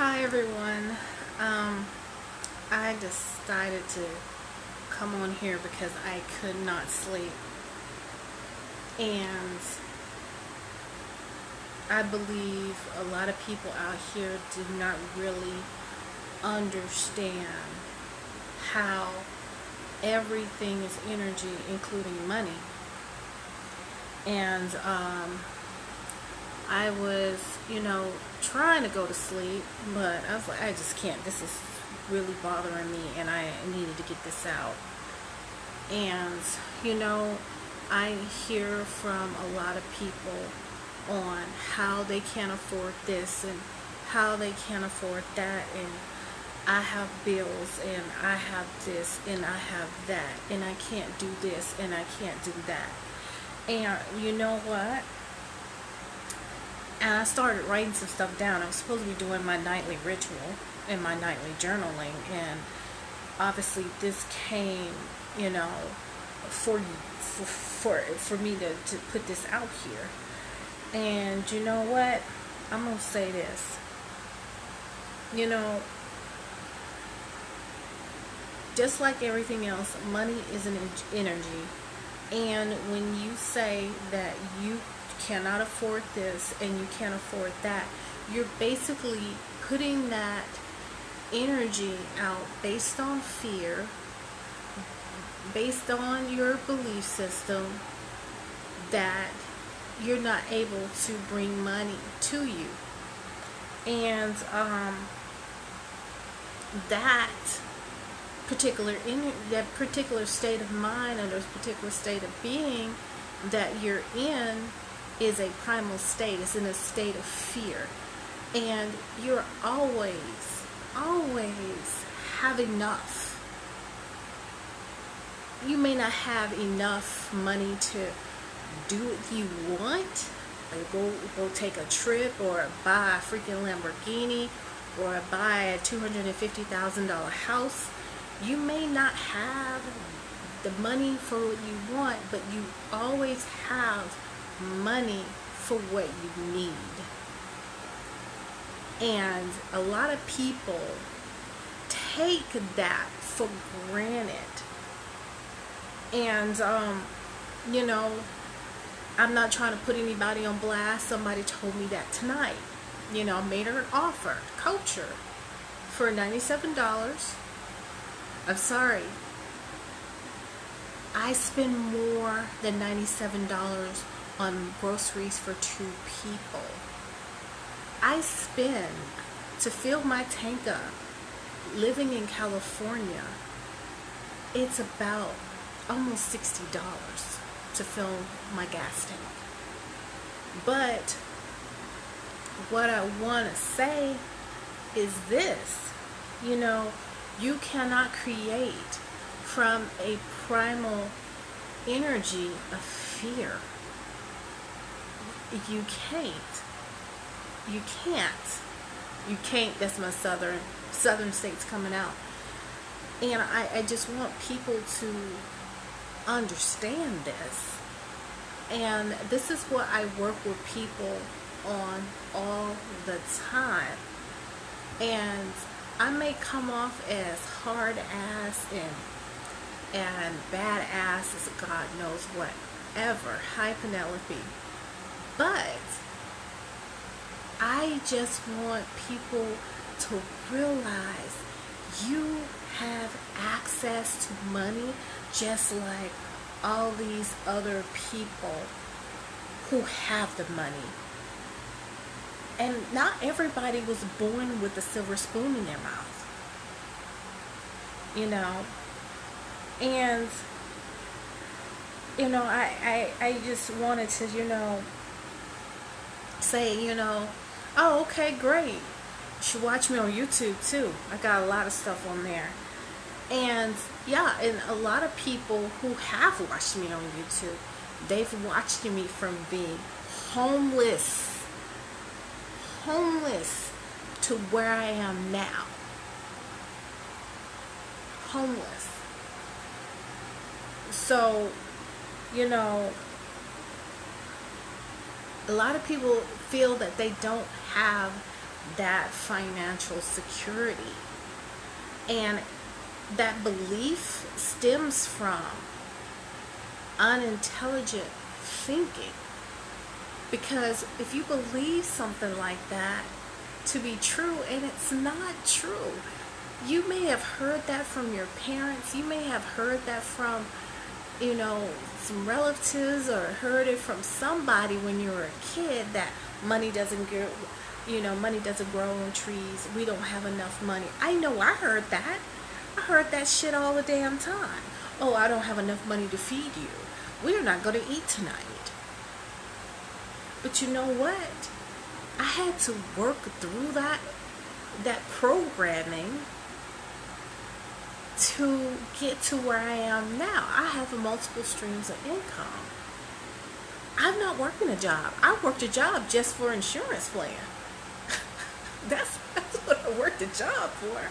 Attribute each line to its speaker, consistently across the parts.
Speaker 1: Hi everyone. I decided to come on here because I could not sleep, and I believe a lot of people out here do not really understand how everything is energy, including money. And I was, trying to go to sleep, but I was like, I just can't. This is really bothering me, and I needed to get this out. And, you know, I hear from a lot of people on how they can't afford this and how they can't afford that, and I have bills and I have this and I have that, and I can't do this and I can't do that. And you know what? And I started writing some stuff down. I was supposed to be doing my nightly ritual and my nightly journaling, and obviously this came, for me to put this out here. And you know what? I'm gonna say this. You know, just like everything else, money is an energy. And when you say that you cannot afford this and you can't afford that, you're basically putting that energy out based on fear, based on your belief system, that you're not able to bring money to you. And that that particular state of mind, or this particular state of being that you're in, is a primal state. It's in a state of fear, and you're always have enough. You may not have enough money to do what you want, like go take a trip, or buy a freaking Lamborghini, or buy a $250,000 house. You may not have the money for what you want, but you always have money for what you need. And a lot of people take that for granted. And I'm not trying to put anybody on blast. Somebody told me that tonight. I made her an offer, coach her for $97. I'm sorry. I spend more than $97 on groceries for two people. I spend, to fill my tank up, living in California, it's about almost $60 to fill my gas tank. But what I want to say is this, you cannot create from a primal energy of fear. You can't. You can't. That's my southern states coming out. And I just want people to understand this. And this is what I work with people on all the time. And I may come off as hard ass and bad ass as God knows whatever. Hi, Penelope. But I just want people to realize you have access to money just like all these other people who have the money. And not everybody was born with a silver spoon in their mouth. And I just wanted to, say, oh, okay, great. You should watch me on YouTube too. I got a lot of stuff on there. And yeah, and a lot of people who have watched me on YouTube, they've watched me from being homeless to where I am now. Homeless. So, a lot of people feel that they don't have that financial security. And that belief stems from unintelligent thinking. Because if you believe something like that to be true and it's not true, you may have heard that from your parents, you may have heard that from, some relatives, or heard it from somebody when you were a kid, that money doesn't grow, money doesn't grow on trees, we don't have enough money. I know I heard that. I heard that shit all the damn time. Oh, I don't have enough money to feed you. We're not going to eat tonight. But you know what? I had to work through that programming to get to where I am now. I have multiple streams of income. I'm not working a job. I worked a job just for insurance plan. That's what I worked a job for.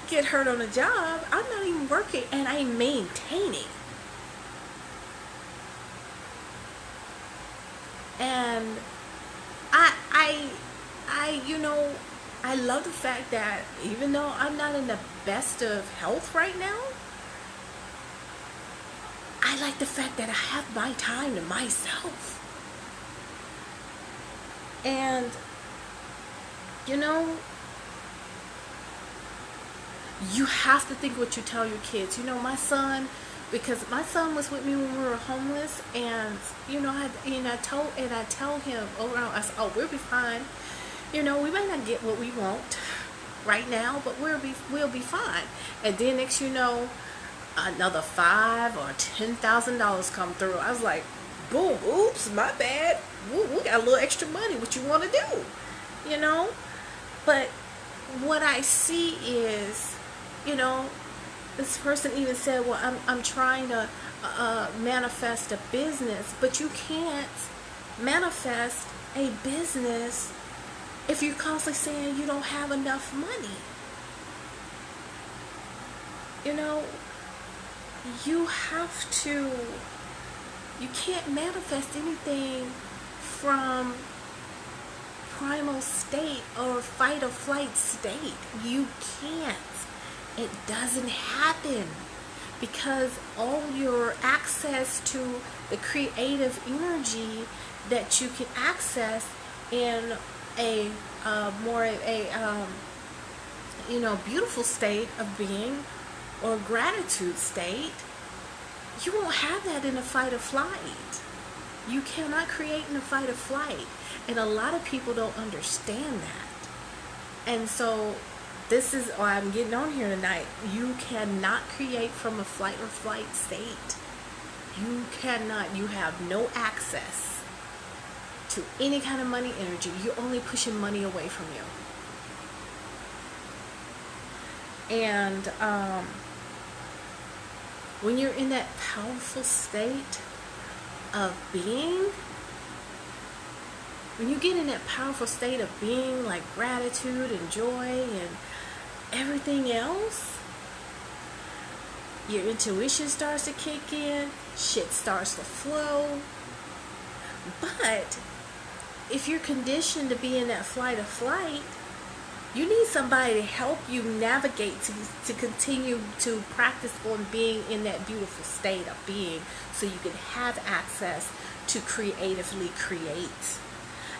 Speaker 1: Get hurt on a job, I'm not even working, and I'm maintaining. And I love the fact that even though I'm not in the best of health right now, I like the fact that I have my time to myself. And you have to think what you tell your kids. My son, because my son was with me when we were homeless, and I tell him I said, oh, we'll be fine. We may not get what we want right now, but we'll be fine. And then next another $5,000 or $10,000 come through. I was like, boom, oops, my bad. We got a little extra money. What you want to do? But what I see is, this person even said, well, I'm trying to manifest a business, but you can't manifest a business if you're constantly saying you don't have enough money. You can't manifest anything from primal state or fight or flight state. You can't. It doesn't happen, because all your access to the creative energy that you can access in a beautiful state of being, or gratitude state, you won't have that in a fight or flight. You cannot create in a fight or flight, and a lot of people don't understand that. And so this is why I'm getting on here tonight. You cannot create from a flight or flight state. You cannot. You have no access to any kind of money energy. You're only pushing money away from you. And when you're in that powerful state of being, when you get in that powerful state of being, like gratitude and joy and everything else, your intuition starts to kick in, shit starts to flow. But if you're conditioned to be in that flight or flight, you need somebody to help you navigate to continue to practice on being in that beautiful state of being, so you can have access to creatively create.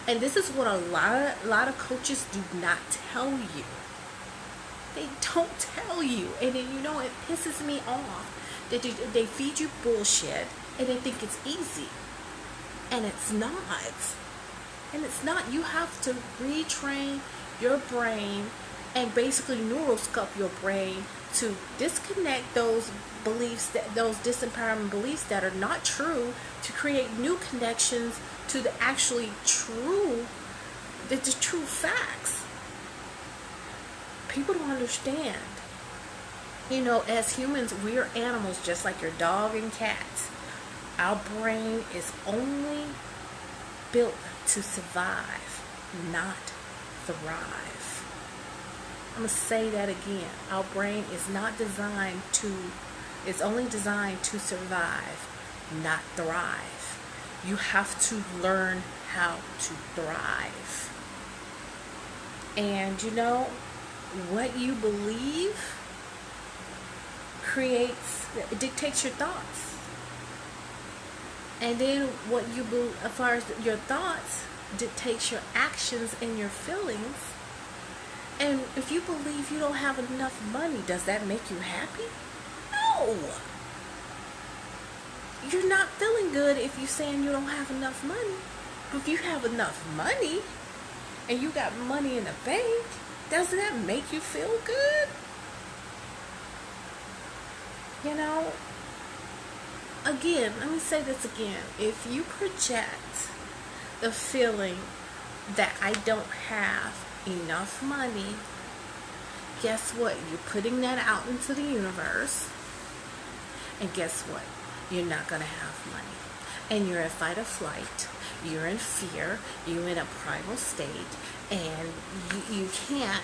Speaker 1: And this is what a lot of coaches do not tell you. They don't tell you. And then, it pisses me off that they feed you bullshit and they think it's easy. And it's not. And it's not. You have to retrain your brain and basically neuroscope your brain to disconnect those beliefs, those disempowerment beliefs that are not true, to create new connections to the actually true, the true facts. People don't understand. As humans, we're animals just like your dog and cats. Our brain is only built to survive, not thrive. I'm going to say that again. Our brain is not designed to, it's only designed to survive, not thrive. You have to learn how to thrive. And you know, what you believe dictates your thoughts. And then what you believe, as far as your thoughts, dictates your actions and your feelings. And if you believe you don't have enough money, does that make you happy? No. You're not feeling good if you're saying you don't have enough money. But if you have enough money and you got money in the bank, doesn't that make you feel good? You know, again, let me say this again. If you project the feeling that I don't have enough money, guess what? You're putting that out into the universe. And guess what? You're not going to have money. And you're in fight or flight. You're in fear. You're in a primal state. And you can't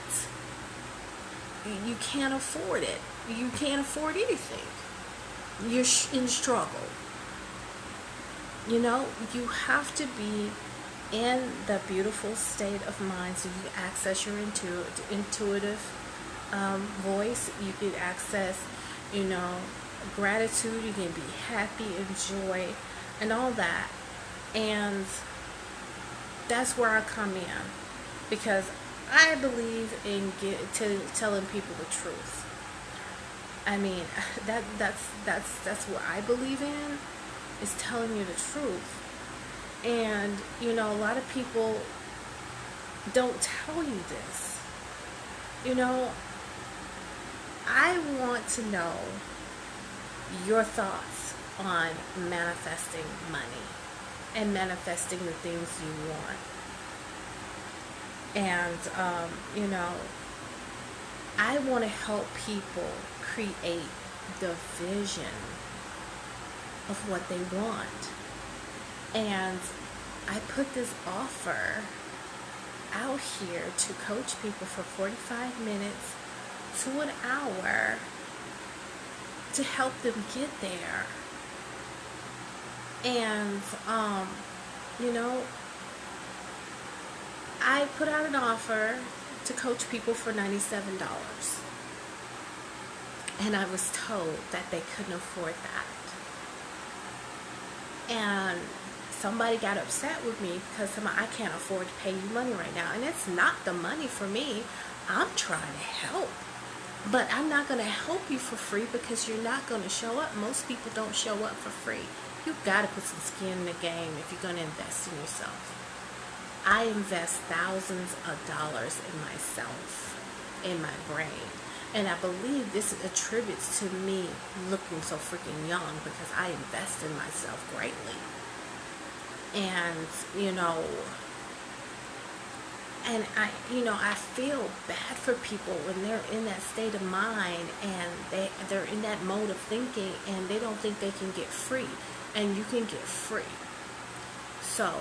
Speaker 1: afford it. You can't afford anything. You're in struggle. You know, you have to be in the beautiful state of mind so you can access your intuitive voice. You can access, you know, gratitude. You can be happy and joy and all that. And that's where I come in, because I believe in telling people the truth. I mean, that's what I believe in, is telling you the truth. And you know, a lot of people don't tell you this. You know, I want to know your thoughts on manifesting money and manifesting the things you want. And you know, I want to help people create the vision of what they want. And I put this offer out here to coach people for 45 minutes to an hour to help them get there. And you know, I put out an offer to coach people for $97. And I was told that they couldn't afford that. And somebody got upset with me because I can't afford to pay you money right now. And it's not the money for me. I'm trying to help. But I'm not going to help you for free because you're not going to show up. Most people don't show up for free. You've got to put some skin in the game if you're going to invest in yourself. I invest thousands of dollars in myself, in my brain. And I believe this attributes to me looking so freaking young, because I invest in myself greatly. And, you know, and I feel bad for people when they're in that state of mind and they're in that mode of thinking and they don't think they can get free. And you can get free. So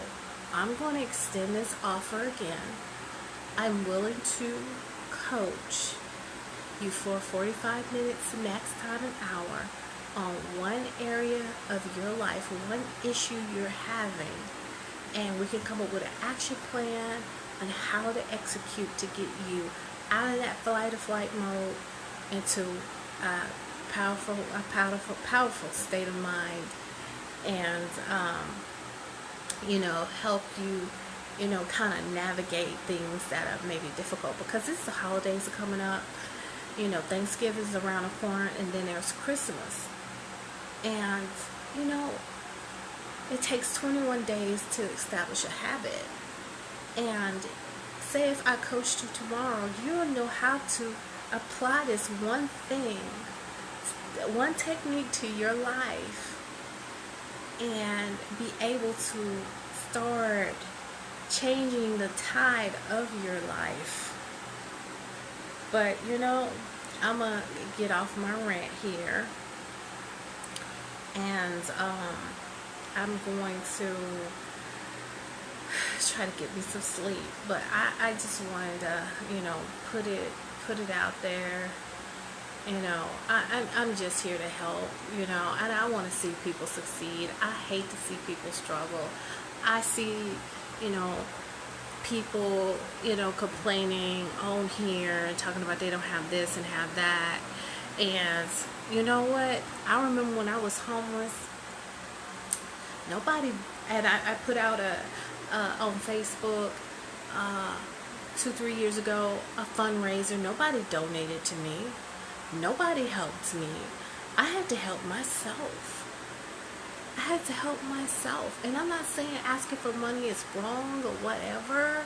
Speaker 1: I'm going to extend this offer again. I'm willing to coach you for 45 minutes, max time an hour, on one area of your life, one issue you're having, and we can come up with an action plan on how to execute to get you out of that fight or flight mode into a powerful state of mind, and you know, help you, you know, kind of navigate things that are maybe difficult, because it's the holidays are coming up. You know, Thanksgiving is around the corner, and then there's Christmas. And, you know, it takes 21 days to establish a habit. And say if I coached you tomorrow, you'll know how to apply this one thing, one technique to your life, and be able to start changing the tide of your life. But, you know, I'm going to get off my rant here. And I'm going to try to get me some sleep. But I just wanted to, you know, put it out there. You know, I'm just here to help, you know, and I want to see people succeed. I hate to see people struggle. I see, you know, people, you know, complaining on here and talking about they don't have this and have that. And you know what? I remember when I was homeless, nobody, and I put out on Facebook 2-3 years ago a fundraiser. Nobody donated to me. Nobody helped me. I had to help myself. I had to help myself. And I'm not saying asking for money is wrong or whatever,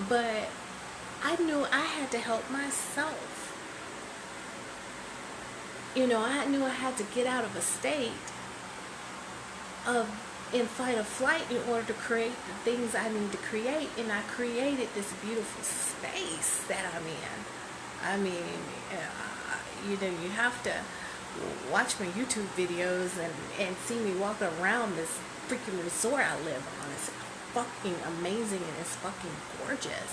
Speaker 1: but I knew I had to help myself. You know, I knew I had to get out of a state of in fight or flight in order to create the things I need to create. And I created this beautiful space that I'm in. I mean, you know, you have to watch my YouTube videos and see me walk around this freaking resort I live on. It's fucking amazing and it's fucking gorgeous.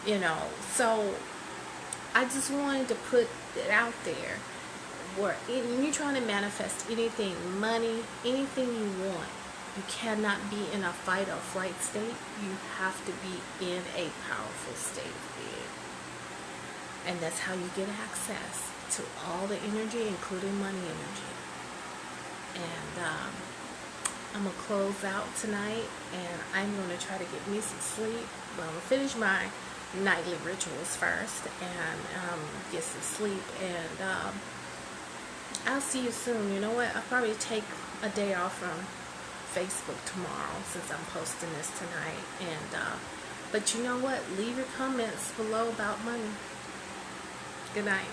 Speaker 1: You know, so I just wanted to put it out there. Where when you're trying to manifest anything, money, anything you want, you cannot be in a fight or flight state. You have to be in a powerful state of being. And that's how you get access to all the energy, including money energy. And I'm going to close out tonight, and I'm going to try to get me some sleep. Well, I'm going to finish my nightly rituals first and get some sleep. And I'll see you soon. You know what? I'll probably take a day off from Facebook tomorrow since I'm posting this tonight. And but you know what? Leave your comments below about money. Good night.